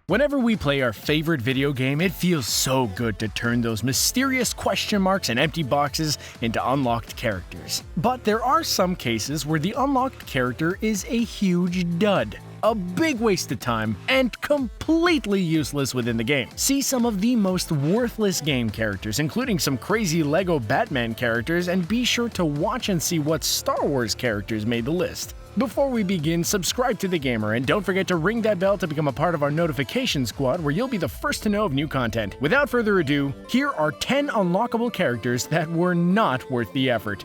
Whenever we play our favorite video game, it feels so good to turn those mysterious question marks and empty boxes into unlocked characters. But there are some cases where the unlocked character is a huge dud, a big waste of time, and completely useless within the game. See some of the most worthless game characters, including some crazy LEGO Batman characters, and be sure to watch and see what Star Wars characters made the list. Before we begin, subscribe to TheGamer and don't forget to ring that bell to become a part of our notification squad where you'll be the first to know of new content. Without further ado, here are 10 unlockable characters that were not worth the effort.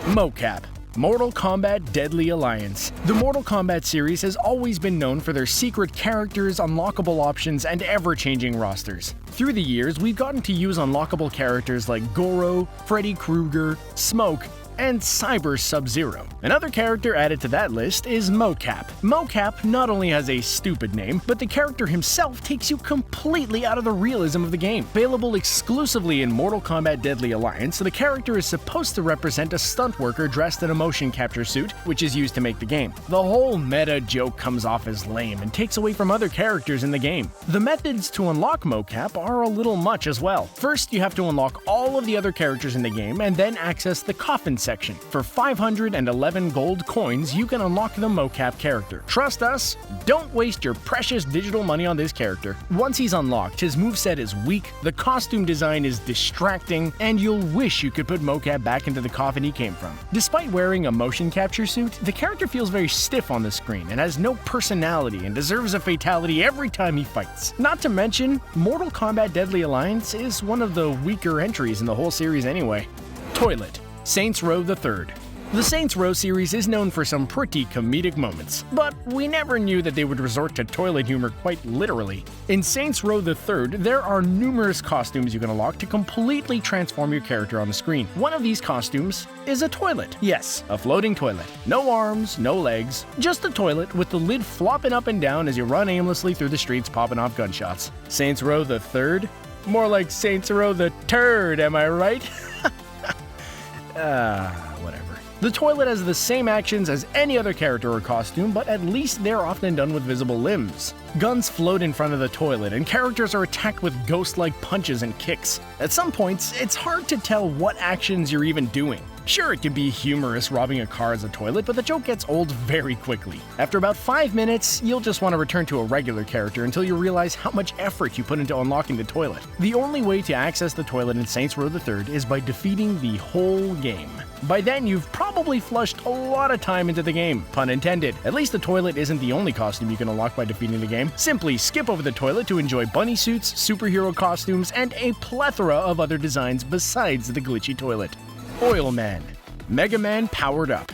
MOKAP. Mortal Kombat Deadly Alliance. The Mortal Kombat series has always been known for their secret characters, unlockable options, and ever-changing rosters. Through the years, we've gotten to use unlockable characters like Goro, Freddy Krueger, Smoke, and Cyber Sub-Zero. Another character added to that list is MOKAP. MOKAP not only has a stupid name, but the character himself takes you completely out of the realism of the game. Available exclusively in Mortal Kombat Deadly Alliance, the character is supposed to represent a stunt worker dressed in a motion capture suit, which is used to make the game. The whole meta joke comes off as lame and takes away from other characters in the game. The methods to unlock MOKAP are a little much as well. First, you have to unlock all of the other characters in the game and then access the coffin section. For 511 gold coins, you can unlock the MOKAP character. Trust us, don't waste your precious digital money on this character. Once he's unlocked, his moveset is weak, the costume design is distracting, and you'll wish you could put MOKAP back into the coffin he came from. Despite wearing a motion capture suit, the character feels very stiff on the screen and has no personality and deserves a fatality every time he fights. Not to mention, Mortal Kombat Deadly Alliance is one of the weaker entries in the whole series anyway. Toilet. Saints Row III. The Saints Row series is known for some pretty comedic moments, but we never knew that they would resort to toilet humor quite literally. In Saints Row III, there are numerous costumes you can unlock to completely transform your character on the screen. One of these costumes is a toilet. Yes, a floating toilet. No arms, no legs, just a toilet with the lid flopping up and down as you run aimlessly through the streets popping off gunshots. Saints Row III? More like Saints Row the Turd, am I right? Whatever. The toilet has the same actions as any other character or costume, but at least they're often done with visible limbs. Guns float in front of the toilet, and characters are attacked with ghost-like punches and kicks. At some points, it's hard to tell what actions you're even doing. Sure, it can be humorous robbing a car as a toilet, but the joke gets old very quickly. After about 5 minutes, you'll just want to return to a regular character until you realize how much effort you put into unlocking the toilet. The only way to access the toilet in Saints Row III is by defeating the whole game. By then, you've probably flushed a lot of time into the game, pun intended. At least the toilet isn't the only costume you can unlock by defeating the game. Simply skip over the toilet to enjoy bunny suits, superhero costumes, and a plethora of other designs besides the glitchy toilet. Oil Man. Mega Man Powered Up.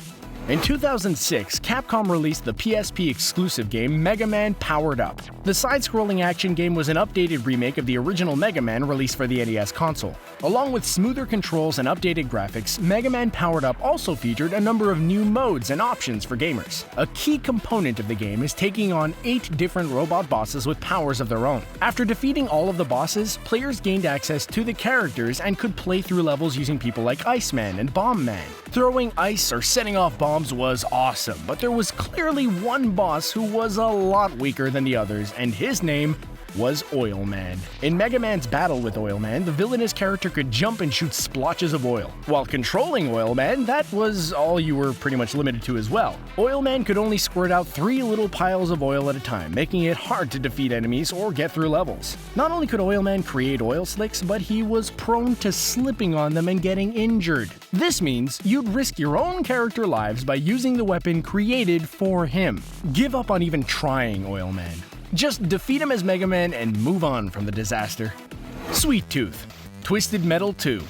In 2006, Capcom released the PSP exclusive game Mega Man Powered Up. The side-scrolling action game was an updated remake of the original Mega Man released for the NES console. Along with smoother controls and updated graphics, Mega Man Powered Up also featured a number of new modes and options for gamers. A key component of the game is taking on 8 different robot bosses with powers of their own. After defeating all of the bosses, players gained access to the characters and could play through levels using people like Iceman and Bomb Man. Throwing ice or setting off bombs was awesome, but there was clearly one boss who was a lot weaker than the others, and his name was Oil Man. In Mega Man's battle with Oil Man, the villainous character could jump and shoot splotches of oil. While controlling Oil Man, that was all you were pretty much limited to as well. Oil Man could only squirt out 3 little piles of oil at a time, making it hard to defeat enemies or get through levels. Not only could Oil Man create oil slicks, but he was prone to slipping on them and getting injured. This means you'd risk your own character lives by using the weapon created for him. Give up on even trying Oil Man. Just defeat him as Mega Man and move on from the disaster. Sweet Tooth. Twisted Metal 2.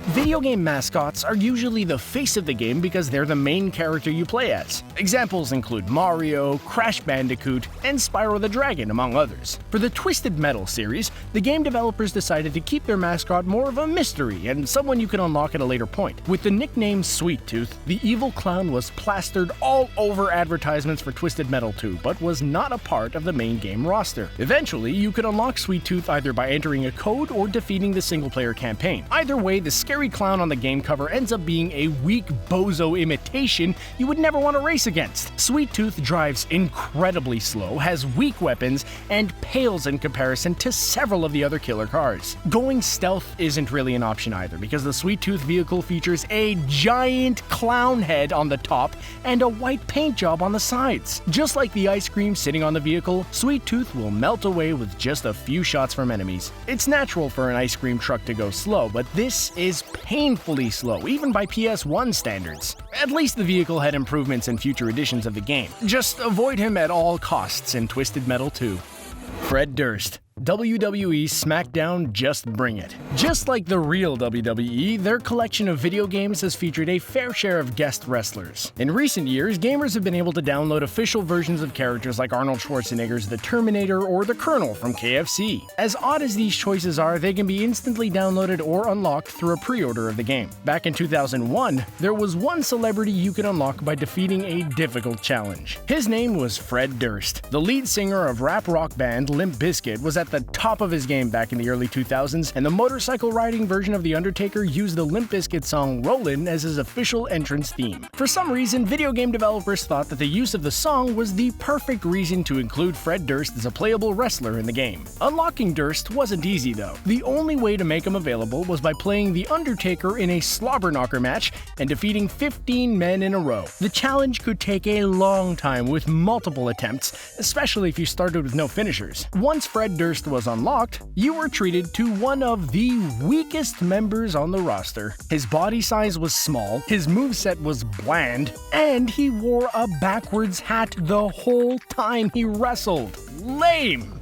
Video game mascots are usually the face of the game because they're the main character you play as. Examples include Mario, Crash Bandicoot, and Spyro the Dragon, among others. For the Twisted Metal series, the game developers decided to keep their mascot more of a mystery and someone you can unlock at a later point. With the nickname Sweet Tooth, the evil clown was plastered all over advertisements for Twisted Metal 2, but was not a part of the main game roster. Eventually, you could unlock Sweet Tooth either by entering a code or defeating the single-player campaign. Either way, the scary clown on the game cover ends up being a weak bozo imitation you would never want to race against. Sweet Tooth drives incredibly slow, has weak weapons, and pales in comparison to several of the other killer cars. Going stealth isn't really an option either, because the Sweet Tooth vehicle features a giant clown head on the top and a white paint job on the sides. Just like the ice cream sitting on the vehicle, Sweet Tooth will melt away with just a few shots from enemies. It's natural for an ice cream truck to go slow, but this is painfully slow, even by PS1 standards. At least the vehicle had improvements in future editions of the game. Just avoid him at all costs in Twisted Metal 2. Fred Durst. WWE Smackdown, just bring it. Just like the real WWE, their collection of video games has featured a fair share of guest wrestlers. In recent years, gamers have been able to download official versions of characters like Arnold Schwarzenegger's The Terminator or the Colonel from KFC. As odd as these choices are, they can be instantly downloaded or unlocked through a pre-order of the game. Back in 2001, there was one celebrity you could unlock by defeating a difficult challenge. His name was Fred Durst. The lead singer of rap rock band Limp Bizkit was at the top of his game back in the early 2000s, and the motorcycle riding version of The Undertaker used the Limp Bizkit song Rollin' as his official entrance theme. For some reason, video game developers thought that the use of the song was the perfect reason to include Fred Durst as a playable wrestler in the game. Unlocking Durst wasn't easy though. The only way to make him available was by playing The Undertaker in a slobber knocker match and defeating 15 men in a row. The challenge could take a long time with multiple attempts, especially if you started with no finishers. Once Fred Durst was unlocked, you were treated to one of the weakest members on the roster. His body size was small, his moveset was bland, and he wore a backwards hat the whole time he wrestled. Lame!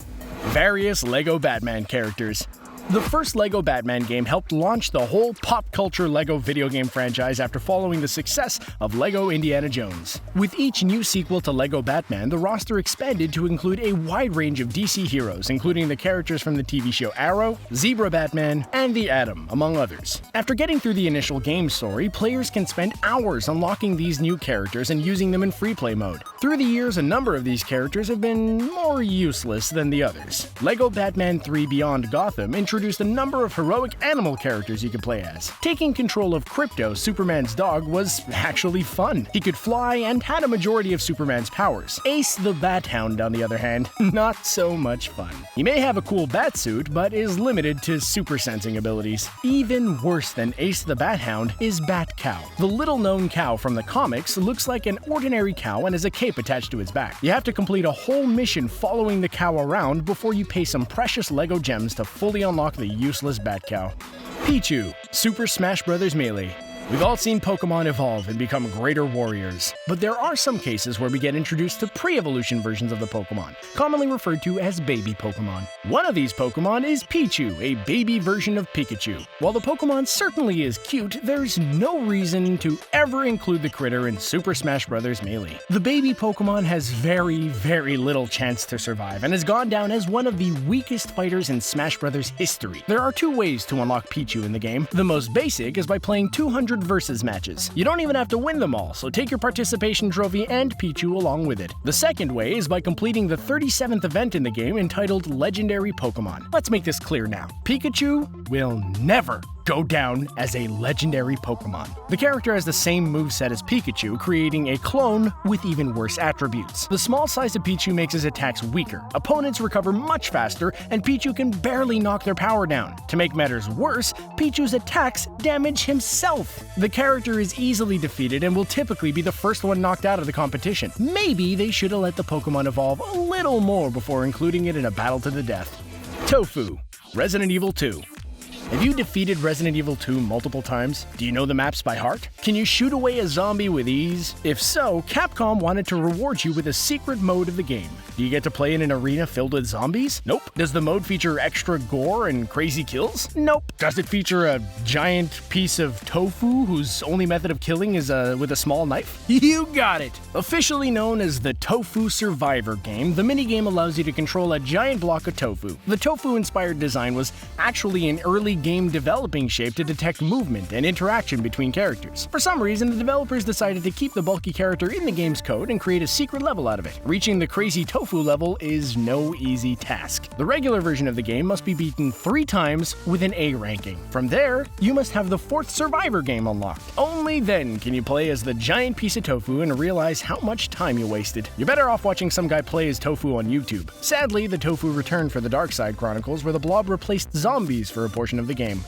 Various LEGO Batman characters. The first LEGO Batman game helped launch the whole pop culture LEGO video game franchise after following the success of LEGO Indiana Jones. With each new sequel to LEGO Batman, the roster expanded to include a wide range of DC heroes, including the characters from the TV show Arrow, Zebra Batman, and the Atom, among others. After getting through the initial game story, players can spend hours unlocking these new characters and using them in free play mode. Through the years, a number of these characters have been more useless than the others. LEGO Batman 3 Beyond Gotham introduced a number of heroic animal characters you could play as. Taking control of Crypto, Superman's dog, was actually fun. He could fly and had a majority of Superman's powers. Ace the Bat Hound, on the other hand, not so much fun. He may have a cool bat suit, but is limited to super sensing abilities. Even worse than Ace the Bat Hound is Bat Cow. The little-known cow from the comics looks like an ordinary cow and has a cape attached to its back. You have to complete a whole mission following the cow around before you pay some precious LEGO gems to fully unlock the useless Bat Cow. PICHU, Super Smash Bros. Melee. We've all seen Pokemon evolve and become greater warriors, but there are some cases where we get introduced to pre-evolution versions of the Pokemon, commonly referred to as baby Pokemon. One of these Pokemon is Pichu, a baby version of Pikachu. While the Pokemon certainly is cute, there's no reason to ever include the critter in Super Smash Bros. Melee. The baby Pokemon has very little chance to survive and has gone down as one of the weakest fighters in Smash Bros. History. There are two ways to unlock Pichu in the game. The most basic is by playing 200 versus matches. You don't even have to win them all, so take your participation trophy and Pichu along with it. The second way is by completing the 37th event in the game entitled Legendary Pokemon. Let's make this clear now. Pikachu will never go down as a legendary Pokemon. The character has the same moveset as Pikachu, creating a clone with even worse attributes. The small size of Pichu makes his attacks weaker, opponents recover much faster, and Pichu can barely knock their power down. To make matters worse, Pichu's attacks damage himself. The character is easily defeated and will typically be the first one knocked out of the competition. Maybe they should have let the Pokemon evolve a little more before including it in a battle to the death. TOFU, Resident Evil 2. Have you defeated Resident Evil 2 multiple times? Do you know the maps by heart? Can you shoot away a zombie with ease? If so, Capcom wanted to reward you with a secret mode of the game. Do you get to play in an arena filled with zombies? Nope. Does the mode feature extra gore and crazy kills? Nope. Does it feature a giant piece of tofu whose only method of killing is with a small knife? You got it! Officially known as the Tofu Survivor game, the minigame allows you to control a giant block of tofu. The tofu-inspired design was actually an early game developing shape to detect movement and interaction between characters. For some reason, the developers decided to keep the bulky character in the game's code and create a secret level out of it. Reaching the crazy TOFU level is no easy task. The regular version of the game must be beaten 3 times with an A ranking. From there, you must have the 4th Survivor game unlocked. Only then can you play as the giant piece of tofu and realize how much time you wasted. You're better off watching some guy play as tofu on YouTube. Sadly, the tofu returned for the Dark Side Chronicles, where the blob replaced zombies for a portion of the game.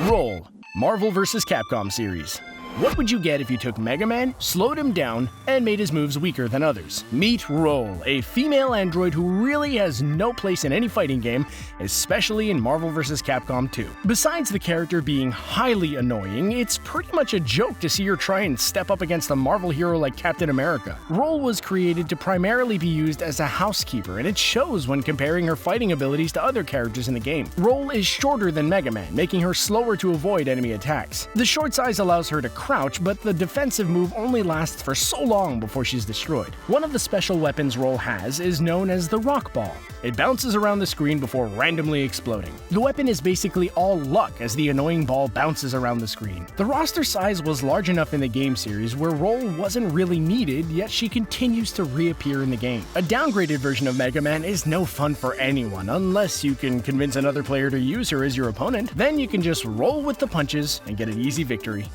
Roll: Marvel vs. Capcom series. What would you get if you took Mega Man, slowed him down, and made his moves weaker than others? Meet Roll, a female android who really has no place in any fighting game, especially in Marvel vs. Capcom 2. Besides the character being highly annoying, it's pretty much a joke to see her try and step up against a Marvel hero like Captain America. Roll was created to primarily be used as a housekeeper, and it shows when comparing her fighting abilities to other characters in the game. Roll is shorter than Mega Man, making her slower to avoid enemy attacks. The short size allows her to crouch, but the defensive move only lasts for so long before she's destroyed. One of the special weapons Roll has is known as the Rock Ball. It bounces around the screen before randomly exploding. The weapon is basically all luck as the annoying ball bounces around the screen. The roster size was large enough in the game series where Roll wasn't really needed, yet she continues to reappear in the game. A downgraded version of Mega Man is no fun for anyone unless you can convince another player to use her as your opponent. Then you can just roll with the punches and get an easy victory.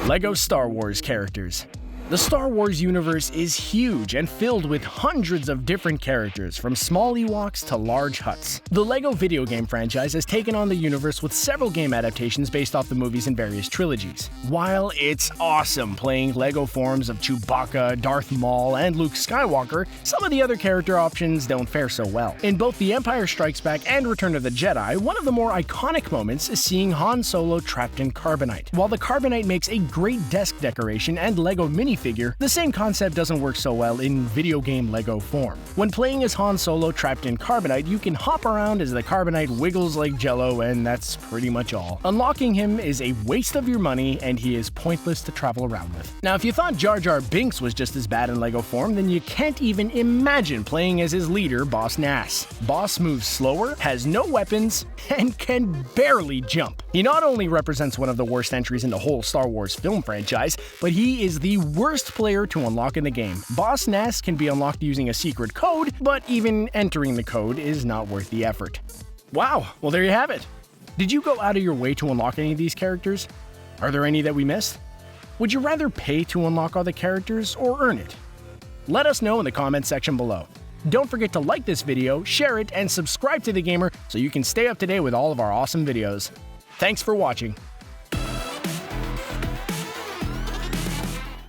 LEGO Star Wars characters. The Star Wars universe is huge and filled with hundreds of different characters, from small Ewoks to large Hutts. The LEGO video game franchise has taken on the universe with several game adaptations based off the movies in various trilogies. While it's awesome playing LEGO forms of Chewbacca, Darth Maul, and Luke Skywalker, some of the other character options don't fare so well. In both The Empire Strikes Back and Return of the Jedi, one of the more iconic moments is seeing Han Solo trapped in carbonite. While the carbonite makes a great desk decoration and LEGO minifigure, the same concept doesn't work so well in video game LEGO form. When playing as Han Solo trapped in carbonite, you can hop around as the carbonite wiggles like jello, and that's pretty much all. Unlocking him is a waste of your money, and he is pointless to travel around with. Now, if you thought Jar Jar Binks was just as bad in LEGO form, then you can't even imagine playing as his leader, Boss Nass. Boss moves slower, has no weapons, and can barely jump. He not only represents one of the worst entries in the whole Star Wars film franchise, but he is the worst player to unlock in the game. Boss Nass can be unlocked using a secret code, but even entering the code is not worth the effort. Wow, well there you have it. Did you go out of your way to unlock any of these characters? Are there any that we missed? Would you rather pay to unlock all the characters or earn it? Let us know in the comments section below. Don't forget to like this video, share it, and subscribe to The Gamer so you can stay up to date with all of our awesome videos. Thanks for watching.